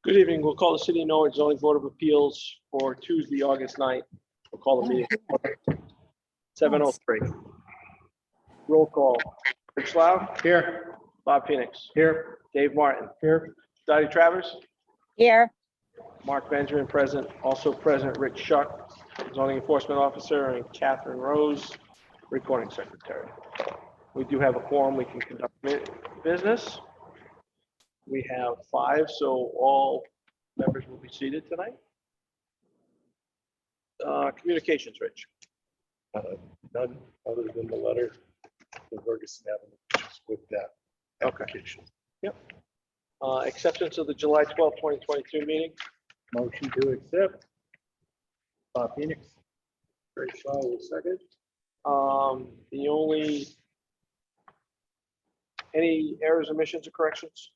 Good evening. We'll call the City of Norwich zoning board of appeals for Tuesday, August 9th. We'll call the meeting 7:03. Roll call. Rich Lau. Here. Bob Phoenix. Here. Dave Martin. Here. Dottie Travers. Here. Mark Benjamin present. Also present, Rich Shuck, zoning enforcement officer, and Catherine Rose, recording secretary. We do have a quorum. We can conduct business. We have 5, so all members will be seated tonight. Communications, Rich. None other than the letter from Ferguson Avenue with that application. Acceptance of the July 12th, 2022 meeting. Motion to accept. Bob Phoenix. Very solid, second. The only, any errors, omissions, or corrections?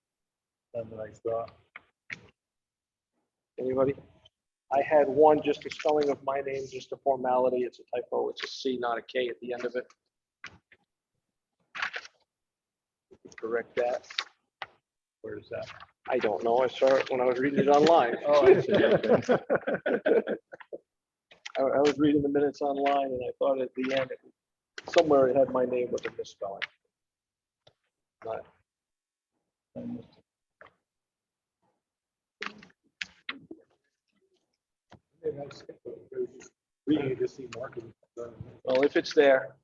None that I saw. Anybody? I had one, just the spelling of my name, just a formality. It's a typo. It's a C, not a K at the end of it. Correct that. Where is that? I don't know. I saw it when I was reading it online. Oh, I see. Okay. I was reading the minutes online and I thought at the end, somewhere it had my name with a misspelling. Not- Reading it to see marketing. Well, if it's there.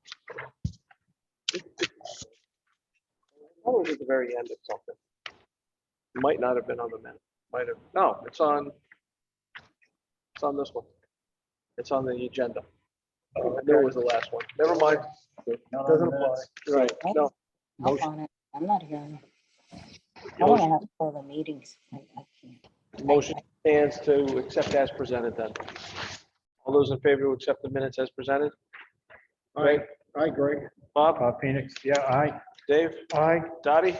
Oh, it was at the very end of something. It might not have been on the minute. Might have, no, it's on this one. It's on the agenda. I knew it was the last one. Never mind. Doesn't apply. Right, no, I'm on it. I'm not hearing it. I want to have further meetings. I can't. motion stands to accept as presented then. All those in favor to accept the minutes as presented? Greg? Aye, Greg. Bob? Bob Phoenix, yeah, aye. Dave? Aye. Dottie?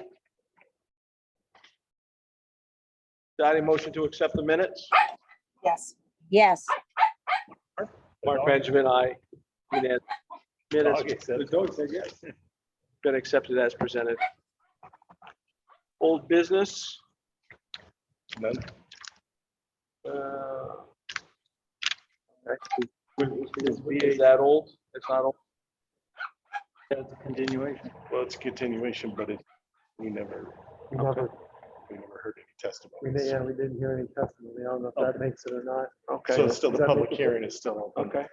Dottie, motion to accept the minutes? Yes. Yes. Mark Benjamin, aye. Minutes The dog said yes. been accepted as presented. Old business? None. Is that old? It's not old. It's a continuation. Well, it's a continuation, but we never heard any testimony. Yeah, we didn't hear any testimony. I don't know if that makes it or not. Okay, So it's still, the Does that public make it- hearing is still open. okay.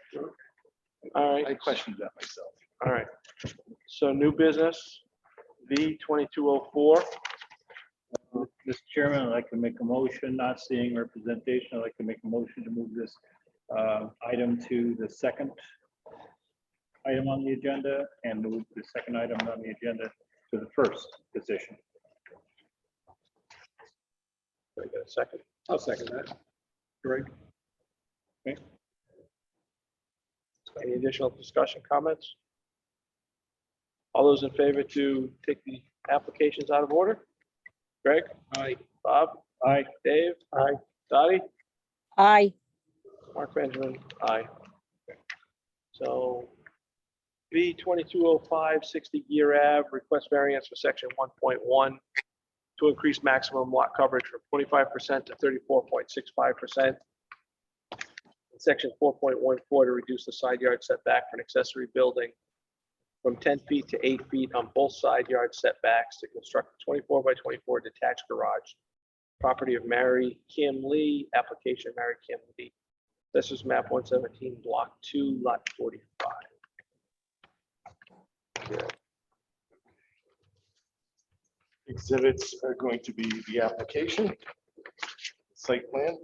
All I right, questioned that myself. all right. So new business, V 2204. Mr. Chairman, I'd like to make a motion, not seeing representation, I'd like to make a motion to move this item to the second item on the agenda and move the second item on the agenda to the first position. Can I get a second? I'll second that. Greg? Any additional discussion, comments? All those in favor to take the applications out of order? Greg? Aye. Bob? Aye. Dave? Aye. Dottie? Aye. Mark Benjamin? Aye. So V 2205, 60 Gear Ave, request variance for section 1.1 to increase maximum lot coverage from 25% to 34.65%. Section 4.14 to reduce the side yard setback for an accessory building from 10 feet to 8 feet on both side yard setbacks to construct a 24 by 24 detached garage. Property of Mary Kim Lee, application Mary Kim Lee. This is map 117, block 2, lot 45. Exhibits are going to be the application, site plan,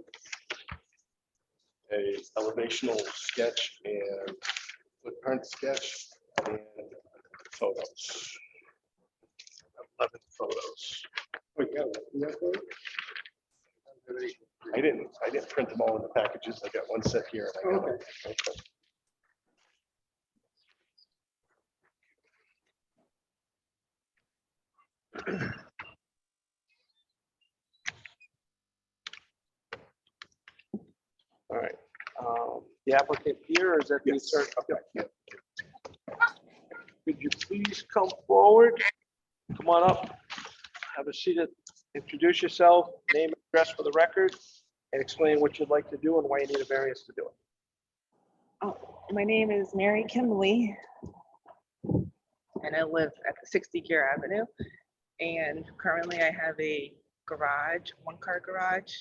a elevational sketch and footprint sketch, and photos. 11 photos. I didn't print them all in the packages. I got one set here. And I got okay. All right. The applicant here, or is that the Yes. attorney? Okay. Yeah. Could you please come forward? Come on up. Have a seat at Introduce yourself, name and address for the record, and explain what you'd like to do and why you need a variance to do it. Oh, my name is Mary Kimberly, and I live at the 60 Gear Avenue. And currently I have a garage, one-car garage.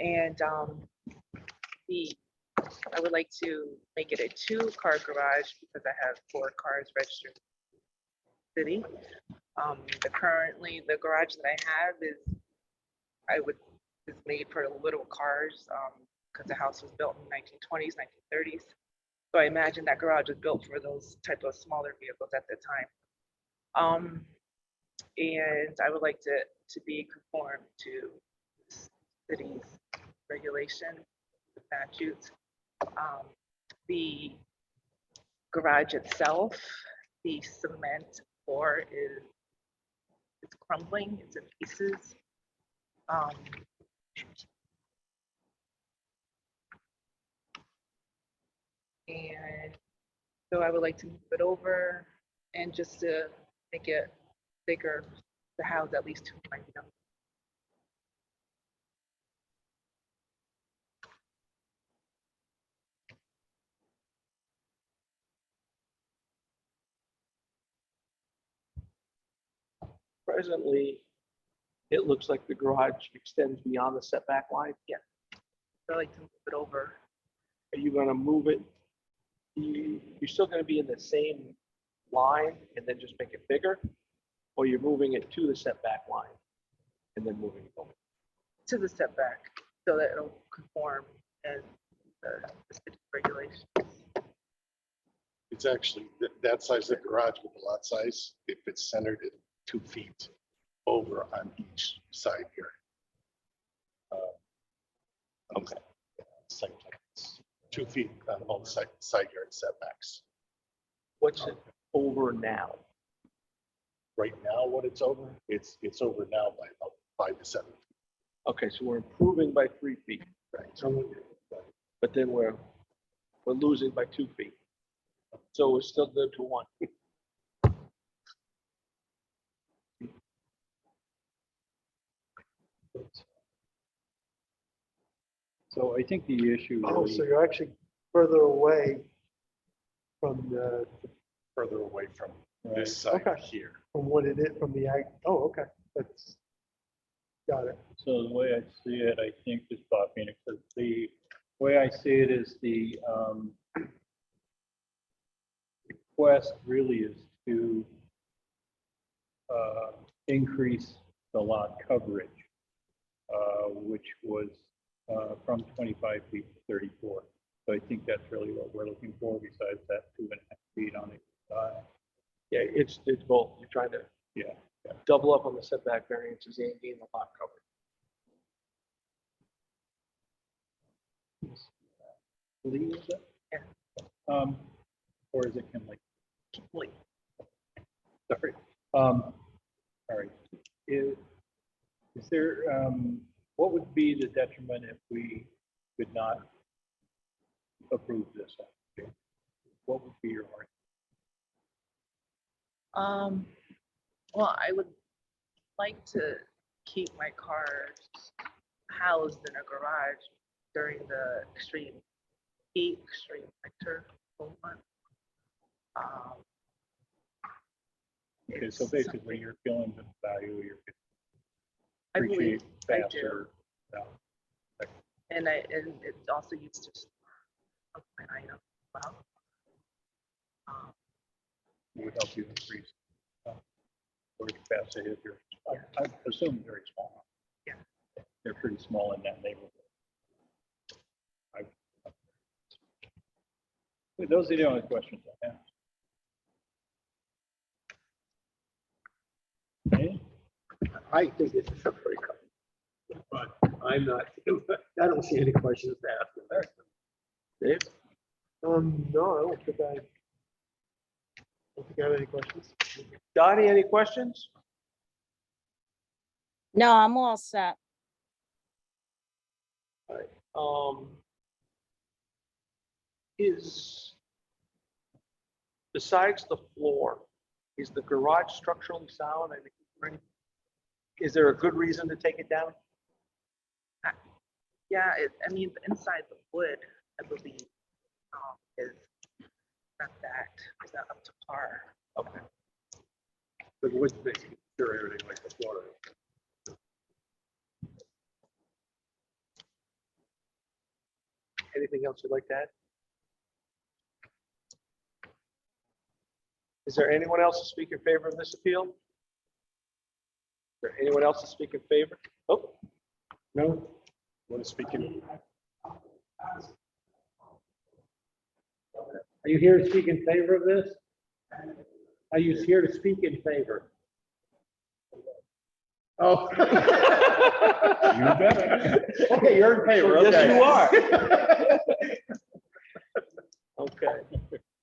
And I would like to make it a two-car garage because I have 4 cars registered in the city. Currently the garage that I have is made for little cars because the house was built in 1920s, 1930s. So I imagine that garage was built for those type of smaller vehicles at the time. And I would like to be conformed to city's regulation, statutes. The garage itself, the cement floor it's crumbling, it's in pieces. And so I would like to move it over and just to make it bigger, to house at least 2 of my young. Presently, it looks like the garage extends beyond the setback line. I'd like to move it over. Are you gonna move it? You're still gonna be in the same line and then just make it bigger? Or you're moving it to the setback line and then moving it over? To the setback so that it'll conform as the city regulations. It's actually that size of garage with the lot size, if it's centered at 2 feet over on each side here. Okay. Same thing. It's 2 feet on all the side yard setbacks. What's it over now? Right now, what it's over, it's over now by about 5 to 7 feet. Okay, so we're improving by 3 feet, Right. but then we're losing by 2 feet. So we're still good to 1. So I think the issue Oh, so really, you're actually further away from the, Further away from Right. this side Okay. here. from what it is, from the ag, oh, okay, that's, got it. so the way I see it, I think is Bob Phoenix, that the way I see it is the request really is to increase the lot coverage, which was from 25 feet to 34. So I think that's really what we're looking for, besides that 2.5 feet on the side. Yeah, it's both. You're trying to Yeah. double up on the setback variances and gain the lot coverage. Lee, is it? Yeah. Or is it Kinley? Wait, Sorry. All right. Is there, what would be the detriment if we could not approve this? What would be your argument? well, I would like to keep my cars housed in a garage during the extreme heat, extreme winter, cold months. Okay, so It's basically you're feeling the value, you're I believe appreciate I do. faster. And it also used to store my item well. Would help you increase storage capacity if you're, I assume very small. Yeah. They're pretty small in that neighborhood. Those are the only questions I have. Okay. I think this is a pretty good, but I'm not, I don't see any questions to ask. Dave? No, I don't think I have any questions. Dottie, any questions? No, I'm all set. Is, besides the floor, is the garage structurally sound? I think, right? Is there a good reason to take it down? Yeah, I mean, inside the wood, I believe, is not up to par. Okay. But it would make sure everything like the water. Anything else you'd like to add? Is there anyone else to speak in favor of this appeal? Is there anyone else to speak in favor? Oh, No? Want to speak in? Are you here to speak in favor of this? Are you here to speak in favor? Oh. You bet. Okay, you're in favor, okay. yes, you are. Okay.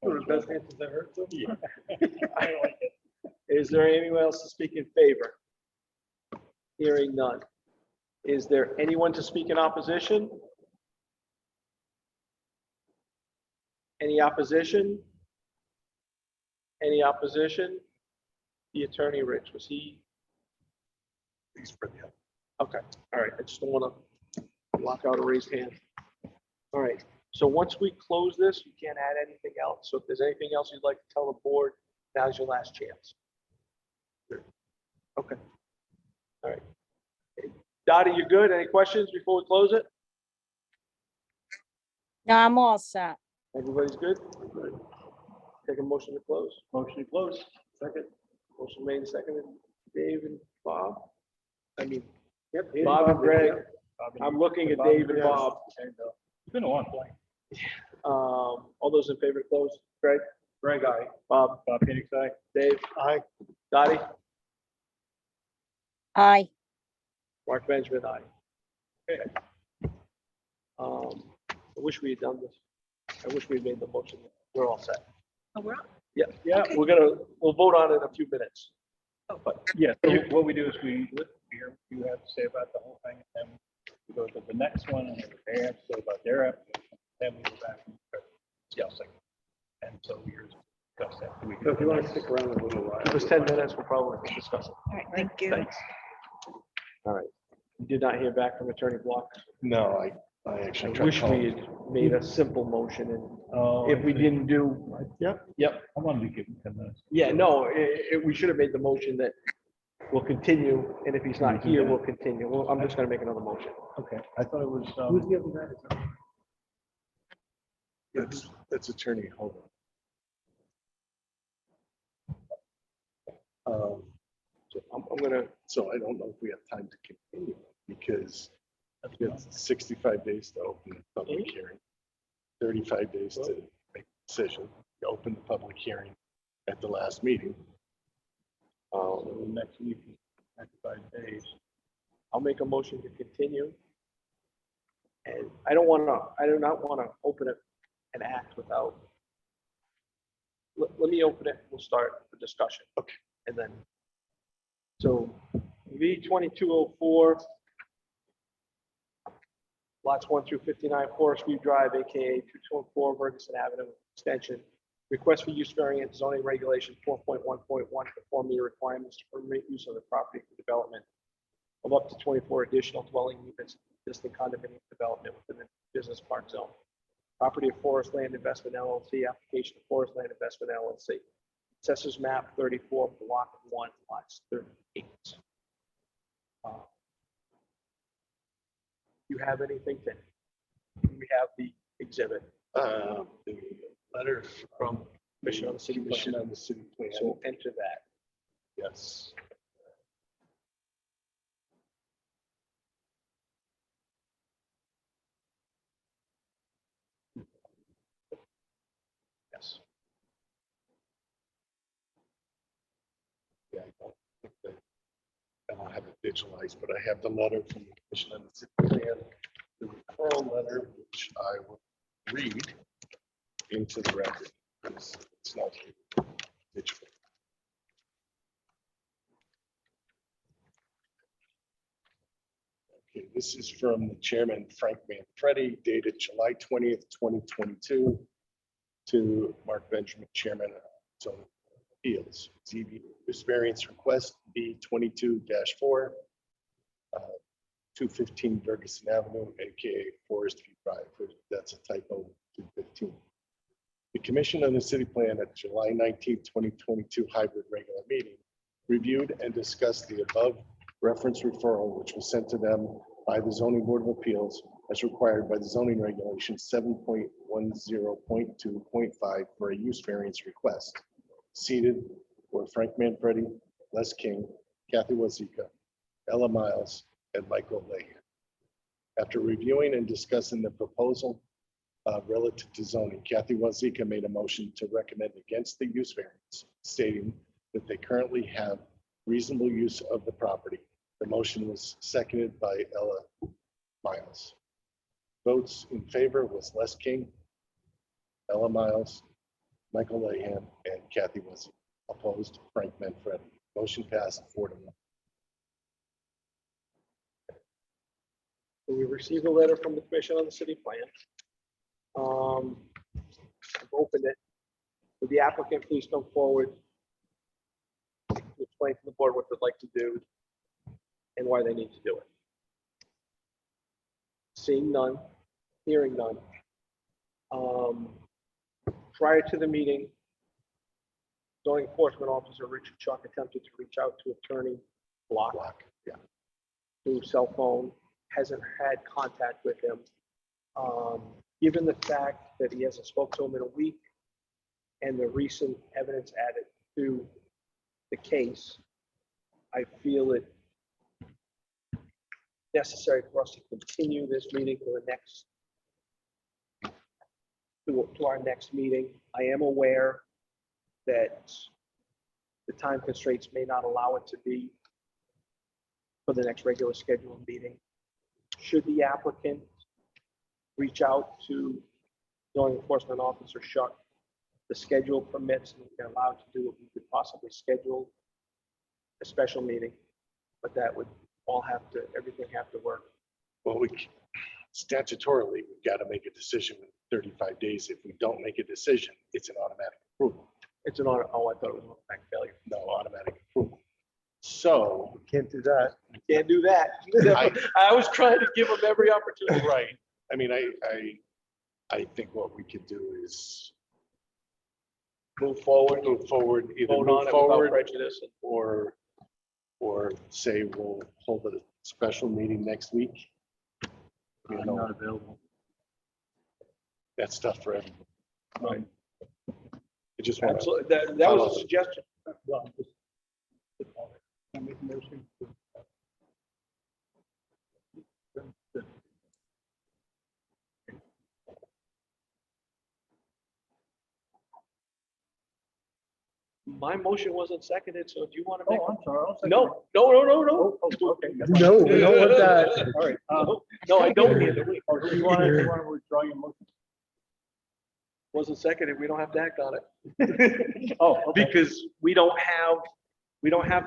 One of the best answers I've heard. So. Is there anyone else to speak in favor? Hearing none. Is there anyone to speak in opposition? Any opposition? Any opposition? The attorney, Rich, was he? Please bring it up. Okay, all right, I just don't want to block out a raised hand. All right, so once we close this, you can't add anything else. So if there's anything else you'd like to tell the board, now's your last chance. Okay. All right. Dottie, you good? Any questions before we close it? No, I'm all set. Everybody's good? Take a motion to close. Motion to close. Second. Motion made, seconded. Dave and Bob. I mean, Yep. Bob and Greg. I'm looking at Dave and Bob. There you go. It's been a long time. All those in favor to close? Greg? Greg, aye. Bob? Bob Phoenix, aye. Dave? Aye. Dottie? Aye. Mark Benjamin, aye. Okay. I wish we had done this. I wish we had made the motion. We're all set. Oh, we're on. Yeah, Okay. we'll vote on it in a few minutes. Oh, Yeah, so what we do is we hear what you have to say about the whole thing, and then we go to the next one, and what they have to say about their application, then we go back and start discussing. And so we're discuss that. We So if you can- want to stick around a little while. Give us 10 minutes, we'll probably discuss it. All right, thank you. Thanks. All right. You did not hear back from Attorney Block. No, I I actually tried wish calling. we had made a simple motion, and Oh, if we I see. didn't do, yep. I wanted to give him 10 minutes. Yeah, no, we should have made the motion that we'll continue, and if he's not here, we'll continue. Well, I'm just gonna make another motion. Okay, I thought it was, Who's the other guy? That's Attorney Hogan. So I'm gonna, So I don't know if we have time to continue because it's 65 days to open the public hearing, 35 days to make a decision, to open the public hearing at the last meeting. so next week, next 5 days. I'll make a motion to continue. And I do not wanna open it and act without. Let me open it, we'll start the discussion. Okay. And then, so V 2204, lots 1 through 59, Forest View Drive, AKA 2204 Ferguson Avenue Extension. Request for use variance zoning regulation 4.1.1 conformity requirements to permit use of the property for development of up to 24 additional dwelling units, existing condominium development within the business park zone. Property of Forest Land Investment LLC, application of Forest Land Investment LLC. Assessors map 34, block 1, lots 38. You have anything to, we have the exhibit, The letter from Commission on the City Commission Plan. on the City Plan. So enter that. Yes. Yes. Yeah, I don't think that- I don't have it visualized, but I have the letter from the Commission on the City Plan, the referral letter, which I will read into the record. because It's not digital. Okay, this is from the chairman, Frank Manfredi, dated July 20th, 2022, to Mark Benjamin, chairman of zoning appeals. ZB, this variance request be 2022-4, 215 Ferguson Avenue, AKA Forest View Drive. That's a typo, 215. The Commission on the City Plan at July 19, 2022 hybrid regular meeting reviewed and discussed the above reference referral, which was sent to them by the Zoning Board of Appeals as required by the zoning regulation 7.10.2.5 for a use variance request. Seated were Frank Manfredi, Les King, Kathy Wazika, Ella Miles, and Michael Leahy. After reviewing and discussing the proposal relative to zoning, Kathy Wazika made a motion to recommend against the use variance, stating that they currently have reasonable use of the property. The motion was seconded by Ella Miles. Votes in favor was Les King, Ella Miles, Michael Lehan, and Kathy Wazika. Opposed, Frank Manfredi. Motion passed 4-1. We received a letter from the Commission on the City Plan. I've opened it. Would the applicant please come forward to explain to the board what they'd like to do and why they need to do it? Seeing none, hearing none. Prior to the meeting, zoning enforcement officer Richard Chuck attempted to reach out to attorney Block Yeah. through cell phone, hasn't had contact with him. Given the fact that he hasn't spoke to him in a week and the recent evidence added to the case, I feel it necessary for us to continue this meeting to the next, to our next meeting. I am aware that the time constraints may not allow it to be for the next regular scheduled meeting. Should the applicant reach out to zoning enforcement officer Shuck, the schedule permits, and we're allowed to do what we could possibly schedule a special meeting, but that would all have to, everything have to work. Well, statutorily, we've got to make a decision in 35 days. If we don't make a decision, it's an automatic approval. It's an auto, oh, I thought it was an automatic failure. No, automatic approval. So, Can't do that. Can't do that. I was trying to give them every opportunity. right, I mean, I think what we could do is Move forward, move forward, either vote on move it without forward prejudice. or say we'll hold a special meeting next week. You I'm know, not available. that's tough for everyone. Right. I just want to, Absolutely. That was a suggestion. Well, just- I make a motion. My motion wasn't seconded, so do you want to make? Oh, I'm sorry. I'll second No, it. no. Okay. No, we don't want that. All right. No, I don't need it. Or do you want to withdraw your motion? Wasn't seconded. We don't have to act on it. Oh, okay. Because we don't have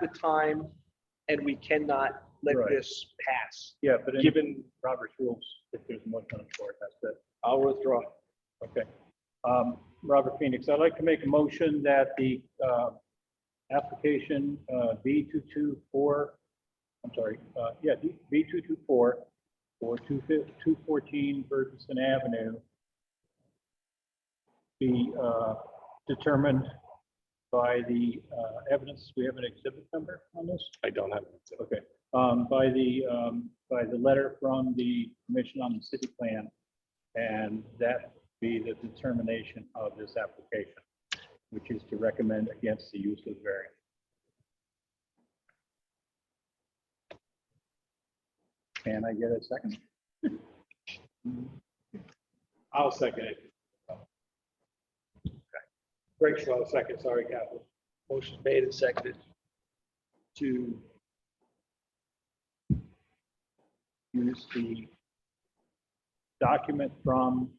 the time and we cannot let Right. this pass, Yeah, but in given, Robert's rules, if there's a motion on the floor, that's it. I'll withdraw. Okay. Robert Phoenix, I'd like to make a motion that the application B224, I'm sorry, B224 for 214 Ferguson Avenue be determined by the evidence. We have an exhibit number on this? I don't have it. Okay, by the letter from the Commission on the City Plan, and that be the determination of this application, which is to recommend against the use of variance. Can I get a second? I'll second it. Greg Schwab, second, sorry, Captain. Motion made and seconded to Use the document from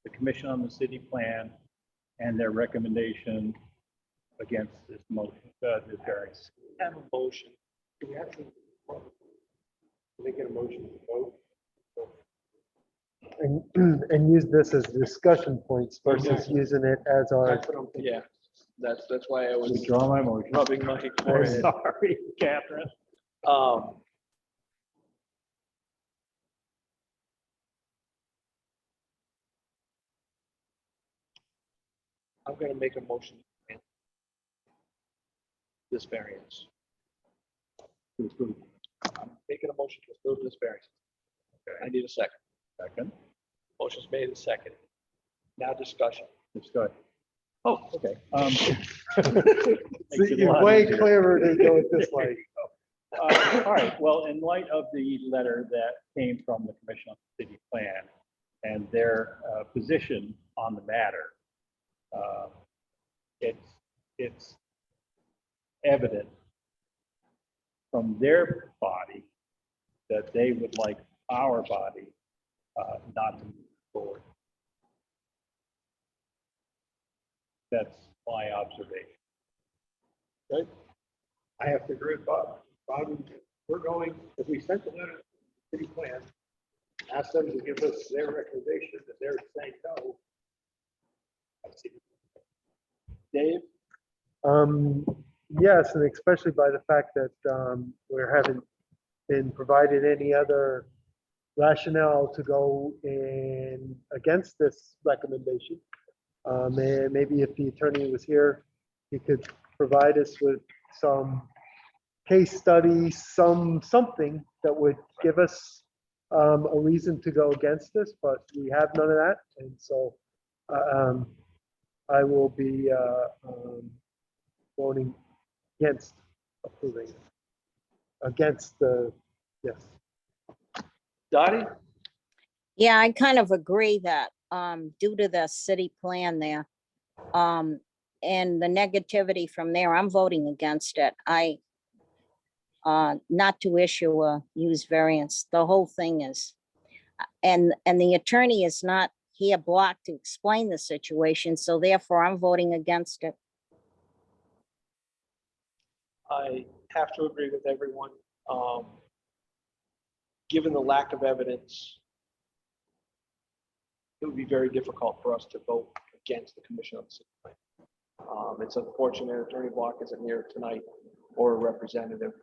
the Commission on the City Plan and their recommendation against this motion, this variance. have a motion. Do we have to make a motion to vote? And use this as discussion points versus using it as our, That's what I'm thinking. Yeah. That's why I was Withdraw my motion. rubbing my I'm forehead. sorry, Catherine. Um, I'm gonna make a motion. to grant This variance. I'm making a motion to approve this variance. I need a second. Second, Motion's made and second. Now discussion. discussion. Oh, okay. See, Makes it a you're lot way easier. clearer to go it this way. All right, well, in light of the letter that came from the Commission on City Plan and their position on the matter, it's evident from their body that they would like our body not to move forward. That's my observation. I have to agree with Bob. Bob, we're going, if we sent the letter to the city plan, ask them to give us their recommendation, that they're saying no. Dave? Yes, and especially by the fact that we haven't been provided any other rationale to go in against this recommendation. And maybe if the attorney was here, he could provide us with some case study, something that would give us a reason to go against this, but we have none of that. And so I will be voting against approving it. Against the, yes. Dottie? Yeah, I kind of agree that due to the city plan there, and the negativity from there, I'm voting against it. Not to issue a use variance. The whole thing is, and the attorney is not here blocked to explain the situation, so therefore I'm voting against it. I have to agree with everyone. Given the lack of evidence, it would be very difficult for us to vote against the commission on the city plan. It's unfortunate Attorney Block isn't here tonight or a representative.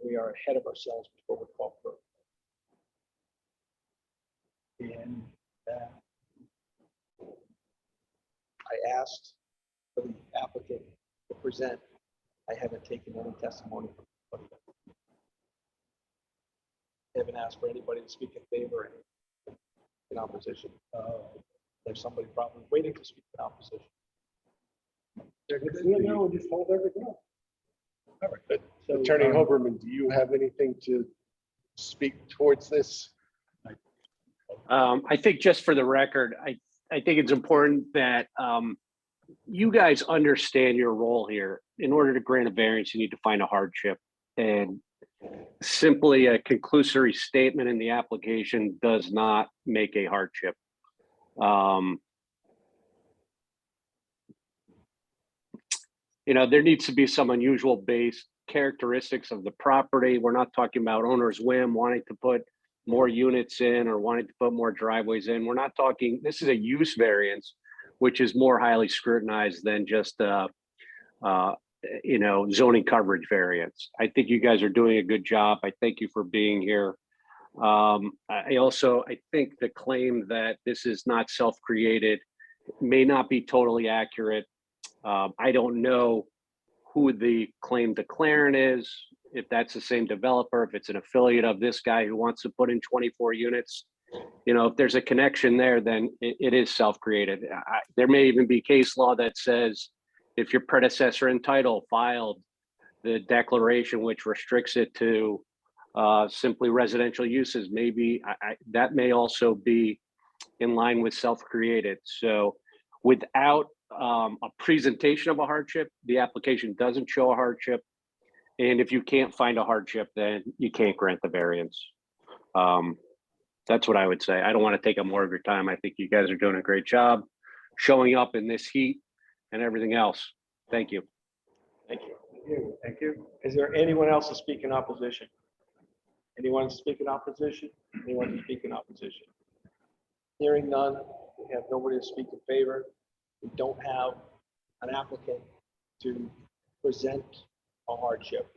We are ahead of ourselves before we call for. And I asked for the applicant to present. I haven't taken any testimony from anybody. I haven't asked for anybody to speak in favor and in opposition. There's somebody probably waiting to speak in opposition. Yeah, no, we'll just hold everything up. So, Attorney Hoberman, do you have anything to speak towards this? I think just for the record, I think it's important that you guys understand your role here. In order to grant a variance, you need to find a hardship. And simply a conclusory statement in the application does not make a hardship. There needs to be some unusual base characteristics of the property. We're not talking about owner's whim wanting to put more units in or wanting to put more driveways in. We're not talking, this is a use variance, which is more highly scrutinized than just zoning coverage variance. I think you guys are doing a good job. I thank you for being here. I think the claim that this is not self-created may not be totally accurate. I don't know who the claim declarant is, if that's the same developer, if it's an affiliate of this guy who wants to put in 24 units. If there's a connection there, then it is self-created. There may even be case law that says if your predecessor in title filed the declaration which restricts it to simply residential uses, maybe that may also be in line with self-created. So without a presentation of a hardship, the application doesn't show a hardship. And if you can't find a hardship, then you can't grant the variance. That's what I would say. I don't want to take up more of your time. I think you guys are doing a great job showing up in this heat and everything else. Thank you. Thank you. Thank you. Is there anyone else to speak in opposition? Anyone to speak in opposition? Anyone to speak in opposition? Hearing none, we have nobody to speak in favor. We don't have an applicant to present a hardship.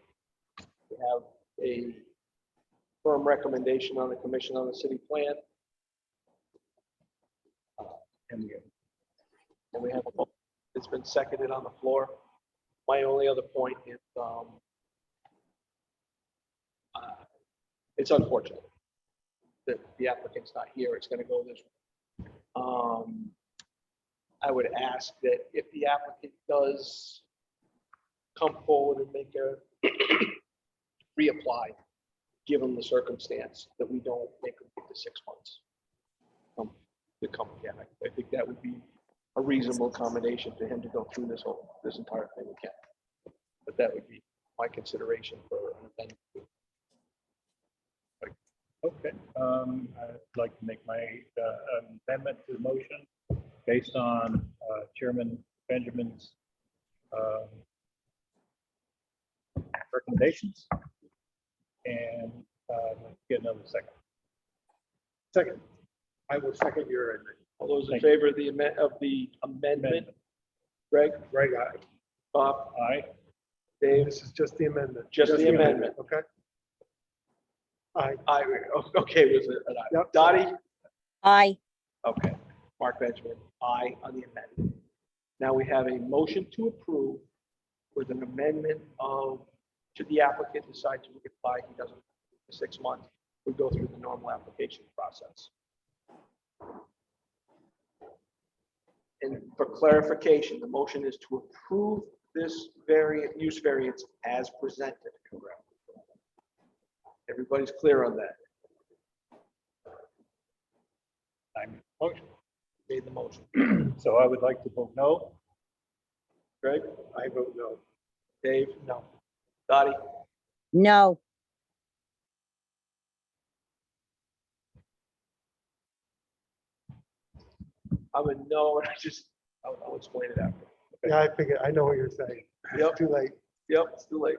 We have a firm recommendation on the commission on the city plan. And And we have a vote. It's been seconded on the floor. My only other point is, it's unfortunate that the applicant's not here. It's gonna go this way. I would ask that if the applicant does come forward and make a reapply, given the circumstance, that we don't make them wait the 6 months to come again. I think that would be a reasonable accommodation for him to go through this entire thing again. But that would be my consideration for an amendment. Okay, I'd like to make my amendment to the motion based on Chairman Benjamin's recommendations. And get another second. Second, I will second your amendment. All those in Thank you. favor of the amendment? Greg, Greg, aye. Bob, Aye. Dave, This is just the amendment. just the amendment. Okay. Aye. Okay, was it an aye? Yep. Dottie? Aye. Okay. Mark Benjamin, aye on the amendment. Now we have a motion to approve with an amendment of, should the applicant decide to reapply, he doesn't, for 6 months, we go through the normal application process. And for clarification, the motion is to approve this use variance as presented. Everybody's clear on that? I'm motion. Made the motion. So I would like to vote no. Greg? I vote no. Dave? No. Dottie? No. I'm a no, and I'll explain it after. Yeah, I figured, I know what you're saying. Yep. Too late. Yep, it's too late.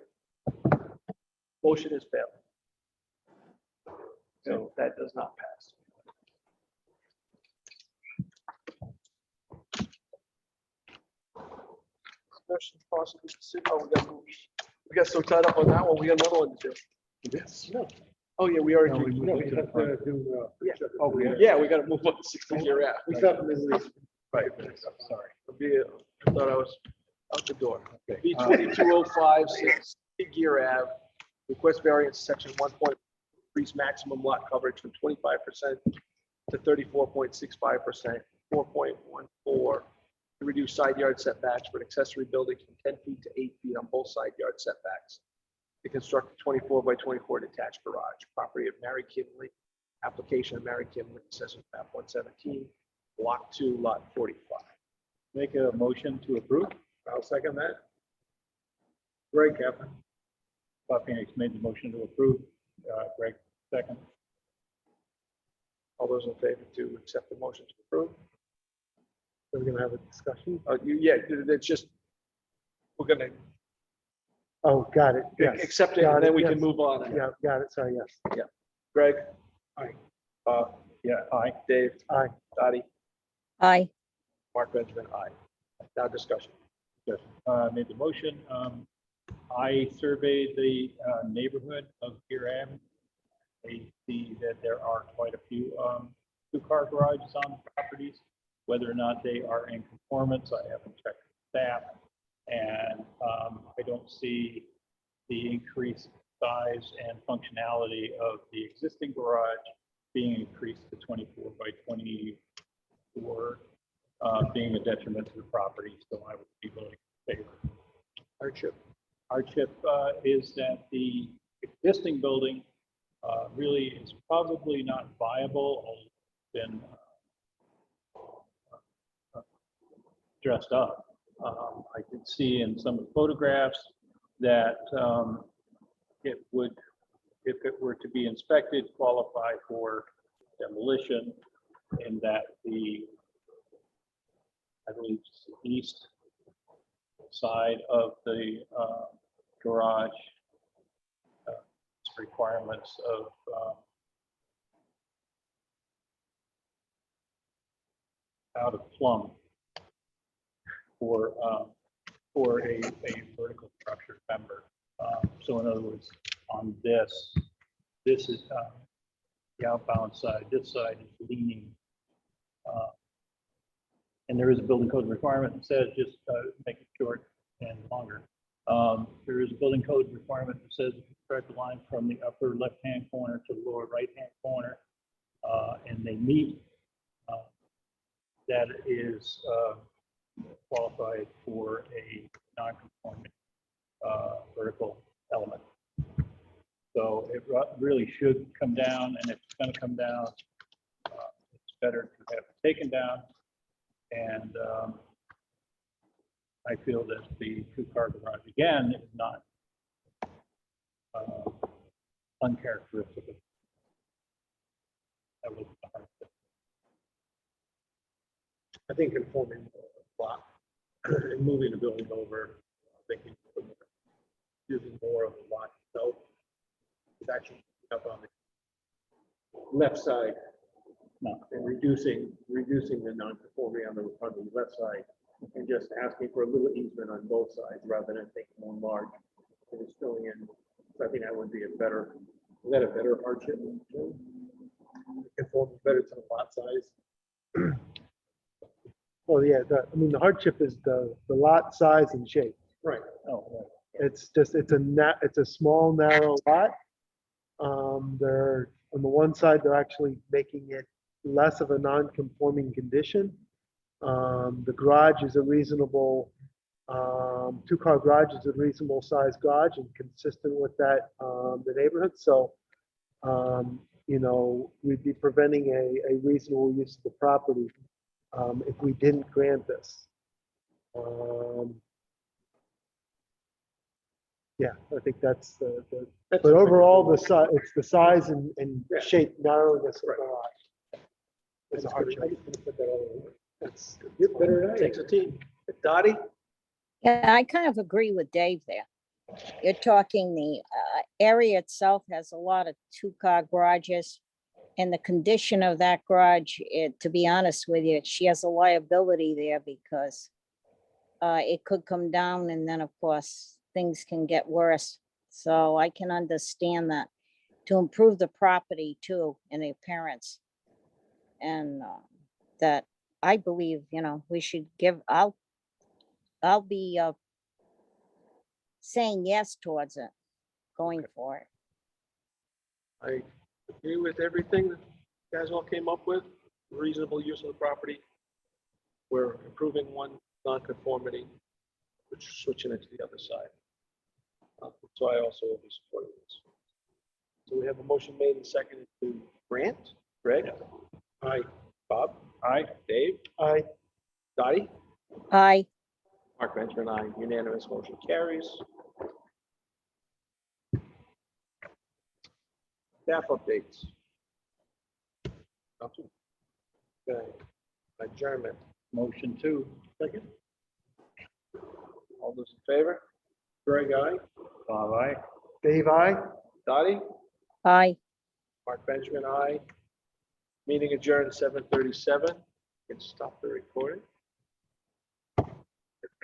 Motion is failed. So that does not pass. Discussion possible decision. Oh, we got so tied up on that one. We got another one to do. Yes. No. Oh, yeah, we already. No, we do- moved No, it we to have the front. to do. Yeah. Oh, we Yeah, we gotta move on to 60 year app. We thought Middle East. Right. Sorry. I thought I was out the door. Okay. B 2205 Gear Ave, request variance section 1 point, increase maximum lot coverage from 25% to 34.65%, 4.14, to reduce side yard setbacks for an accessory building from 10 feet to 8 feet on both side yard setbacks. To construct a 24 by 24 detached garage, property of Mary Kimley, application of Mary Kimley, assessment map 117, block 2, lot 45. Make a motion to approve. I'll second that. Greg, Captain. Bob Phoenix made the motion to approve. Greg, second. All those in favor to accept the motion to approve? We're gonna have a discussion. Yeah, it's just, we're gonna Oh, got it. Yes. accept it Got and then it, we can yes. move on. Yeah, got it. Sorry, yes. Greg? Aye. Yeah, aye. Dave? Aye. Dottie? Aye. Mark Benjamin, aye. Now discussion. Made the motion. I surveyed the neighborhood of Gear Ave. I see that there are quite a few two-car garages on properties. Whether or not they are in conformance, I haven't checked with staff. And I don't see the increased size and functionality of the existing garage being increased to 24 by 24, being a detriment to the property. So I would be voting in favor. Hardship. Hardship is that the existing building really is probably not viable or been dressed up. I did see in some of the photographs that it would, if it were to be inspected, qualify for demolition, in that the, I believe, it's the east side of the garage requirements of out of Plum for a vertical structure member. So in other words, on this is the outbound side, this side is leaning. And there is a building code requirement that says just make it short and longer. There is a building code requirement that says if you start the line from the upper left-hand corner to the lower right-hand corner, and they meet, that is qualified for a non-conforming vertical element. So it really should come down, and if it's going to come down, it's better to have it taken down. And I feel that the two-car garage, again, is not uncharacteristic. That was the hard thing. I think conforming the lot and moving the building over, thinking using more of the lot itself is actually up on the left side. No. And reducing the non-conformity on the left side and just asking for a little easement on both sides rather than taking one large and it's filling in. So I think that would be is that a better hardship? Conform better to the lot size. Well, yeah, I mean, the hardship is the lot size and shape. Right. Oh, right. It's just, it's a small, narrow lot. They're, on the one side, they're actually making it less of a non-conforming condition. The garage is a reasonable, two-car garage is a reasonable sized garage and consistent with that, the neighborhood. So, you know, we'd be preventing a reasonable use of the property if we didn't grant this. Yeah, I think that's but overall, it's the size and Yeah. shape, narrowness of the Right. garage. It's a I hardship. just gonna put that all over. That's better than I. Takes a team. Dottie? Yeah, I kind of agree with Dave there. You're talking the area itself has a lot of two-car garages. And the condition of that garage, to be honest with you, she has a liability there because it could come down and then, of course, things can get worse. So I can understand that to improve the property too and the appearance. And that I believe, you know, we should give, I'll be saying yes towards it, going for it. I agree with everything that you guys all came up with, reasonable use of the property. We're improving one non-conformity, which switching it to the other side. So I also will be supporting this. So we have a motion made and seconded to grant. Greg? Aye. Bob? Aye. Dave? I, Dottie? Aye. Mark Benjamin, aye. Unanimous motion carries. Staff updates. Nothing. Okay. Adjournment. Motion two. Second. All those in favor? Greg, aye. Bob, aye. Dave, I. Dottie? Aye. Mark Benjamin, aye. Meeting adjourned 7:37. Can stop the recording.